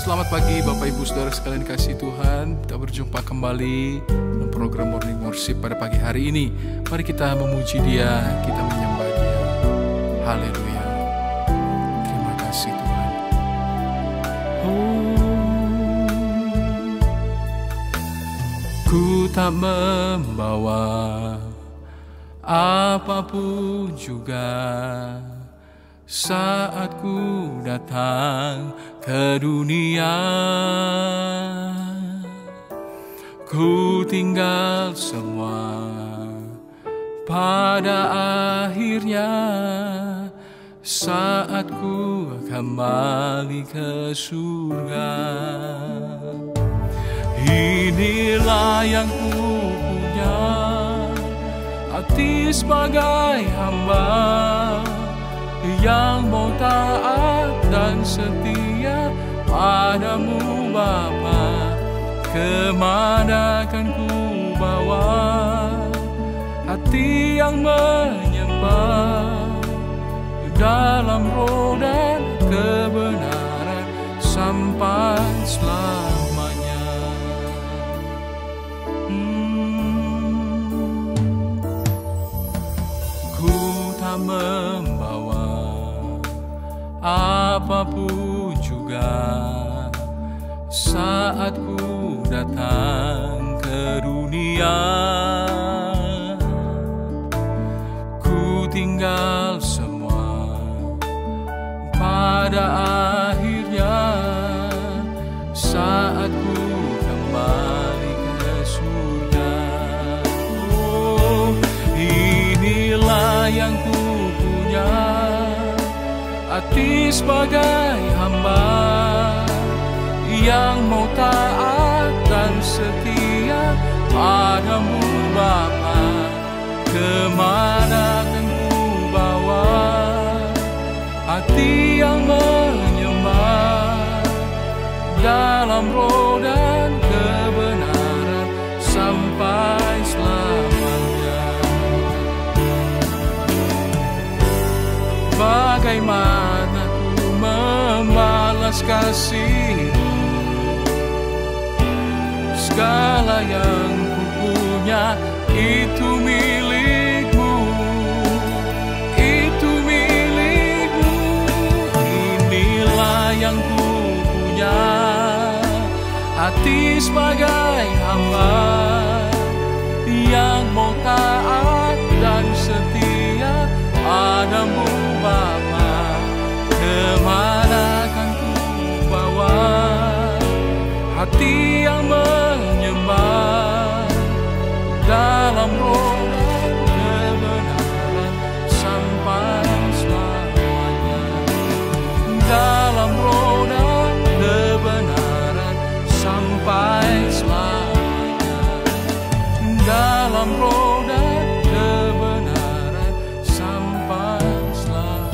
Selamat pagi Bapak Ibu Saudara sekalian kasih Tuhan. Kita berjumpa kembali dalam program Morning Worship pada pagi hari ini. Mari kita memuji Dia, kita menyembah Dia. Haleluya. Terima kasih Tuhan. Ku tak membawa apapun juga saat ku datang ke dunia. Ku tinggal semua pada akhirnya saat ku kembali ke surga. Inilah yang ku punya, hati sebagai hamba yang mau taat dan setia padamu Bapa. Kemana kan ku bawa hati yang menyembah dalam roh dan kebenaran sampai selamanya. Ku tak membawa apapun juga saat ku datang ke dunia. Ku tinggal semua pada akhirnya saat ku kembali ke surga. Oh, inilah yang ku punya, hati sebagai hamba yang mau taat dan setia padamu Bapa. Kemana kan ku bawa hati yang menyembah dalam roh dan kebenaran sampai selamanya. Bagaimana ku membalas kasih-Mu? Segala yang ku punya itu milik-Mu, itu milik-Mu. Inilah yang ku punya, hati sebagai hamba yang mau taat dan setia padamu Bapa. Kemana kan ku bawa hati yang menyembah dalam roh dan kebenaran sampai selamanya. Dalam roh dan kebenaran sampai selamanya. Dalam roh dan kebenaran sampai selamanya.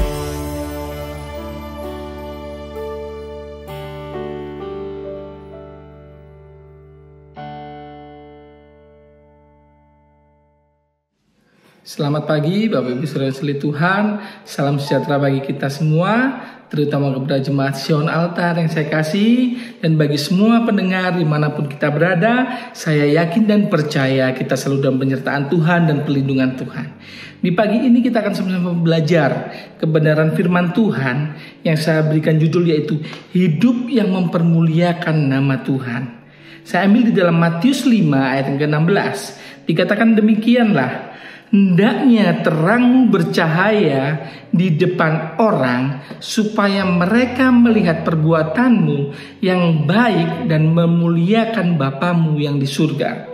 Selamat pagi Bapak Ibu Saudara sekalian Tuhan. Salam sejahtera bagi kita semua, terutama kepada jemaat Sion Altar yang saya kasih, dan bagi semua pendengar dimanapun kita berada. Saya yakin dan percaya kita selalu dalam penyertaan Tuhan dan pelindungan Tuhan. Di pagi ini kita akan sama-sama belajar kebenaran firman Tuhan yang saya berikan judul yaitu hidup yang mempermuliakan nama Tuhan. Saya ambil di dalam Matius 5 ayat yang ke-16. Dikatakan demikianlah, hendaknya terangmu bercahaya di depan orang, supaya mereka melihat perbuatanmu yang baik dan memuliakan Bapamu yang di surga.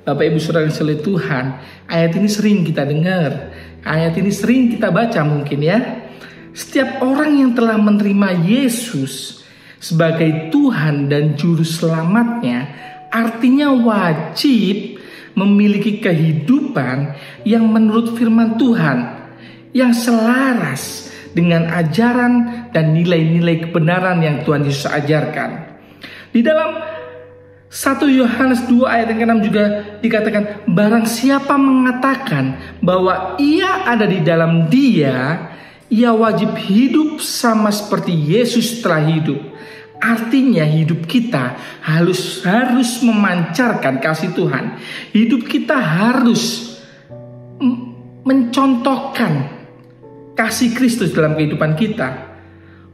Bapak Ibu Saudara yang sekalian Tuhan, ayat ini sering kita dengar, ayat ini sering kita baca mungkin ya. Setiap orang yang telah menerima Yesus sebagai Tuhan dan Juru Selamatnya, artinya wajib memiliki kehidupan yang menurut firman Tuhan, yang selaras dengan ajaran dan nilai-nilai kebenaran yang Tuhan Yesus ajarkan. Di dalam 1 Yohanes 2 ayat yang ke-6 juga dikatakan, barang siapa mengatakan bahwa ia ada di dalam Dia, ia wajib hidup sama seperti Yesus telah hidup. Artinya hidup kita harus memancarkan kasih Tuhan. Hidup kita harus mencontohkan kasih Kristus dalam kehidupan kita.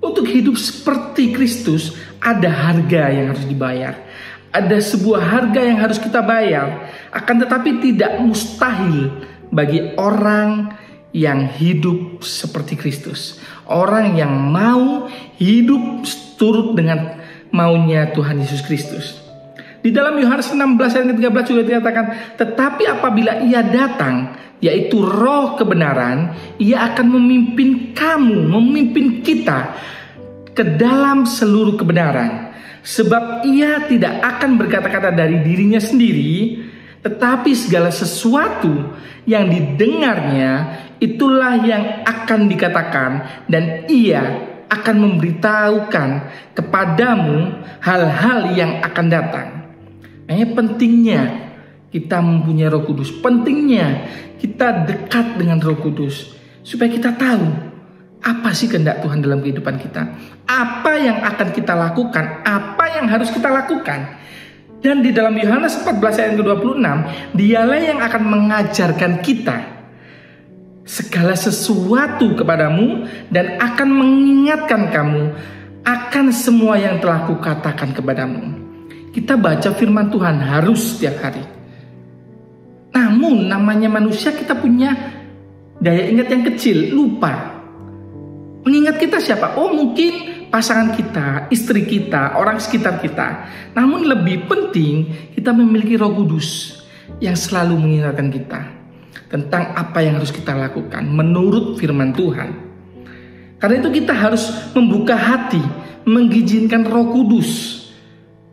Untuk hidup seperti Kristus ada harga yang harus dibayar. Ada sebuah harga yang harus kita bayar. Akan tetapi tidak mustahil bagi orang yang hidup seperti Kristus. Orang yang mau hidup turut dengan maunya Tuhan Yesus Kristus. Di dalam Yohanes 16 ayat 13 juga dikatakan, tetapi apabila ia datang, yaitu Roh kebenaran, ia akan memimpin kita ke dalam seluruh kebenaran. Sebab ia tidak akan berkata-kata dari dirinya sendiri, tetapi segala sesuatu yang didengarnya itulah yang akan dikatakan, dan ia akan memberitahukan kepadamu hal-hal yang akan datang. Pentingnya kita mempunyai Roh Kudus, pentingnya kita dekat dengan Roh Kudus, supaya kita tahu apa sih kehendak Tuhan dalam kehidupan kita, apa yang akan kita lakukan, apa yang harus kita lakukan. Dan di dalam Yohanes 14 ayat ke-26, dialah yang akan mengajarkan kita segala sesuatu kepadamu dan akan mengingatkan kamu akan semua yang telah kukatakan kepadamu. Kita baca firman Tuhan harus setiap hari. Namun namanya manusia, kita punya daya ingat yang kecil, lupa. Mengingat kita siapa? Oh, mungkin pasangan kita, istri kita, orang sekitar kita. Namun lebih penting kita memiliki Roh Kudus yang selalu mengingatkan kita tentang apa yang harus kita lakukan menurut firman Tuhan. Karena itu kita harus membuka hati, mengizinkan Roh Kudus.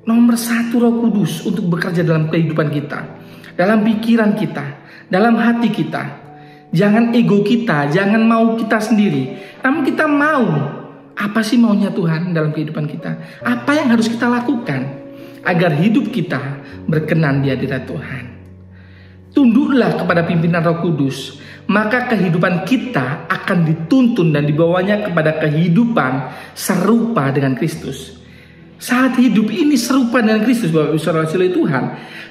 Nomor 1 Roh Kudus untuk bekerja dalam kehidupan kita, dalam pikiran kita, dalam hati kita. Jangan ego kita, jangan mau kita sendiri. Namun kita mau, apa sih maunya Tuhan dalam kehidupan kita? Apa yang harus kita lakukan agar hidup kita berkenan di hadirat Tuhan? Tunduklah kepada pimpinan Roh Kudus, maka kehidupan kita akan dituntun dan dibawanya kepada kehidupan serupa dengan Kristus. Saat hidup ini serupa dengan Kristus, Bapak Ibu Saudara Tuhan,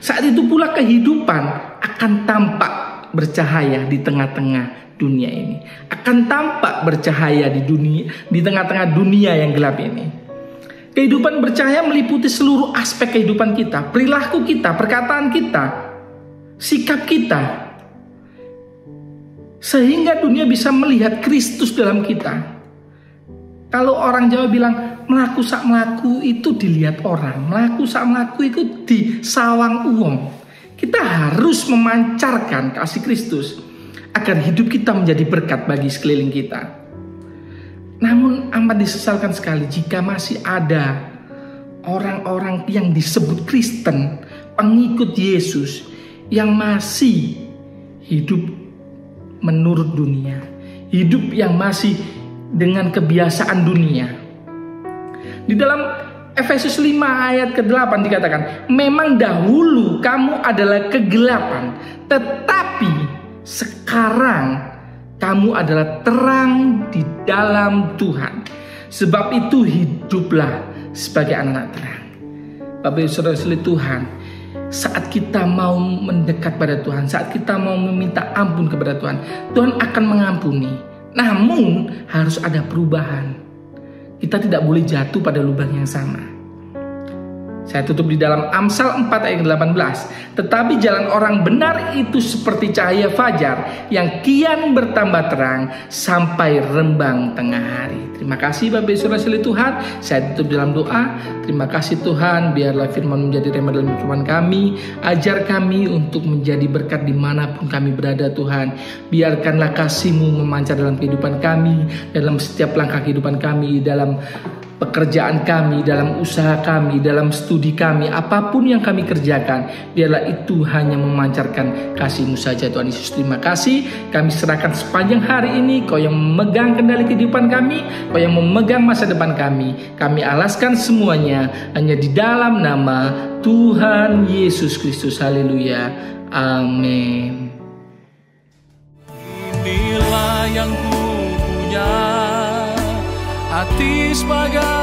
saat itu pula kehidupan akan tampak bercahaya di tengah-tengah dunia ini, akan tampak bercahaya di tengah-tengah dunia yang gelap ini. Kehidupan bercahaya meliputi seluruh aspek kehidupan kita, perilaku kita, perkataan kita, sikap kita, sehingga dunia bisa melihat Kristus dalam kita. Kalau orang Jawa bilang melaku sak melaku itu dilihat orang, melaku sak melaku itu disawang uang. Kita harus memancarkan kasih Kristus agar hidup kita menjadi berkat bagi sekeliling kita. Namun amat disesalkan sekali jika masih ada orang-orang yang disebut Kristen, pengikut Yesus, yang masih hidup menurut dunia, hidup yang masih dengan kebiasaan dunia. Di dalam Efesus 5 ayat ke-8 dikatakan, memang dahulu kamu adalah kegelapan, tetapi sekarang kamu adalah terang di dalam Tuhan. Sebab itu hiduplah sebagai anak-anak terang. Bapak Ibu Saudara Tuhan, saat kita mau mendekat pada Tuhan, saat kita mau meminta ampun kepada Tuhan, Tuhan akan mengampuni. Namun harus ada perubahan. Kita tidak boleh jatuh pada lubang yang sama. Saya tutup di dalam Amsal 4 ayat 18. Tetapi jalan orang benar itu seperti cahaya fajar yang kian bertambah terang sampai rembang tengah hari. Terima kasih Bapak Ibu Saudara sekalian Tuhan. Saya tutup dalam doa. Terima kasih Tuhan, biarlah firman menjadi rema dalam kehidupan kami. Ajar kami untuk menjadi berkat dimanapun kami berada Tuhan. Biarkanlah kasih-Mu memancar dalam kehidupan kami, dalam setiap langkah kehidupan kami, dalam pekerjaan kami, dalam usaha kami, dalam studi kami, apapun yang kami kerjakan, biarlah itu hanya memancarkan kasih-Mu saja Tuhan Yesus. Terima kasih, kami serahkan sepanjang hari ini. Kau yang memegang kendali kehidupan kami, Kau yang memegang masa depan kami. Kami alaskan semuanya hanya di dalam nama Tuhan Yesus Kristus. Haleluya, amin. Inilah yang ku punya, hati sebagai